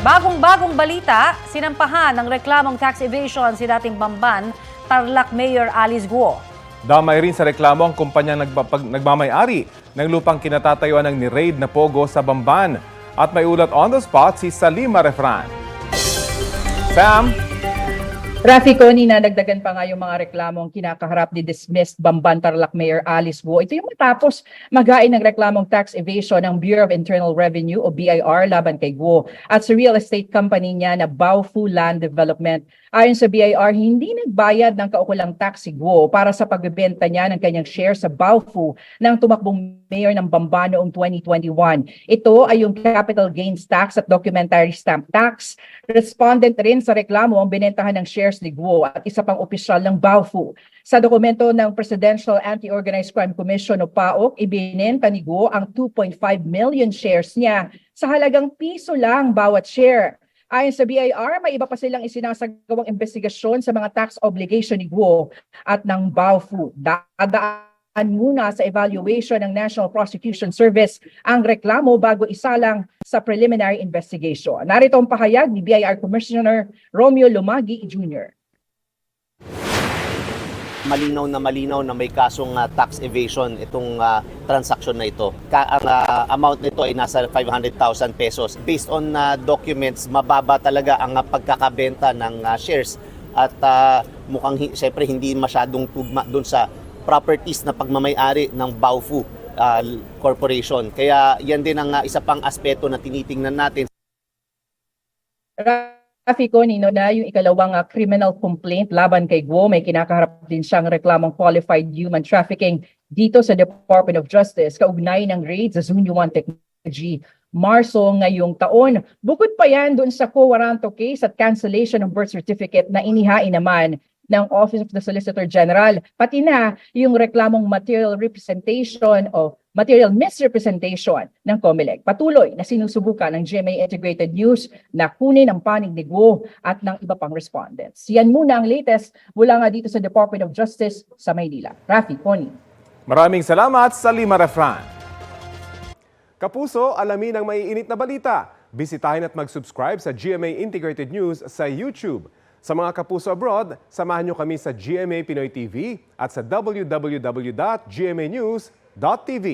Bagong-bagong balita, sinampahan ng reklamong tax evasion si dating Bamban, Tarlac Mayor Alice Guo. Damay rin sa reklamo ang kumpanyang nagmamay-ari ng lupang kinatatayuan ng ni-raid na Pogo sa Bamban. At may ulat on the spot si Salima Refran. Sam? Rafi, Connie, nadagdagan pa nga yung mga reklamong kinakaharap ni dismissed Bamban Tarlac Mayor Alice Guo. Ito yung matapos magain ng reklamong tax evasion ng Bureau of Internal Revenue o BIR laban kay Guo at sa real estate company niya na Baofu Land Development. Ayon sa BIR, hindi nagbayad ng kaukulang tax si Guo para sa pagbebenta niya ng kanyang share sa Baofu ng tumakbong mayor ng Bamban noong 2021. Ito ay yung capital gains tax at documentary stamp tax. Respondent rin sa reklamo ang binentahan ng shares ni Guo at isa pang opisyal ng Baofu. Sa dokumento ng Presidential Anti-Organized Crime Commission o PAOC, ibinenta ni Guo ang 2.5 million shares niya sa halagang piso lang bawat share. Ayon sa BIR, may iba pa silang isinasagawang investigasyon sa mga tax obligation ni Guo at ng Baofu. Dadaan muna sa evaluation ng National Prosecution Service ang reklamo bago isalang sa preliminary investigation. Narito ang pahayag ni BIR Commissioner Romeo Lumagi Jr. Malinaw na may kasong tax evasion itong transaction na ito. Ang amount nito ay nasa 500,000 pesos. Based on documents, mababa talaga ang pagkakabenta ng shares at mukhang siyempre hindi masyadong tugma doon sa properties na pagmamay-ari ng Baofu Corporation. Kaya yan din ang isa pang aspeto na tinitingnan natin. Rafi, Connie, na yung ikalawang criminal complaint laban kay Guo, may kinakaharap din siyang reklamong qualified human trafficking dito sa Department of Justice kaugnay ng raid sa Zone 1 Technology Marso ngayong taon. Bukod pa yan doon sa quo warranto case at cancellation ng birth certificate na inihain naman ng Office of the Solicitor General, pati na yung reklamong material representation o material misrepresentation ng COMELEC. Patuloy na sinusubukan ng GMA Integrated News na kunin ang panig ni Guo at ng iba pang respondents. Yan muna ang latest mula nga dito sa Department of Justice sa Maynila. Rafi, Connie. Maraming salamat, Salima Refran. Kapuso, alamin ang maiinit na balita. Bisitahin at mag-subscribe sa GMA Integrated News sa YouTube. Sa mga kapuso abroad, samahan nyo kami sa GMA Pinoy TV at sa www.gmanews.tv.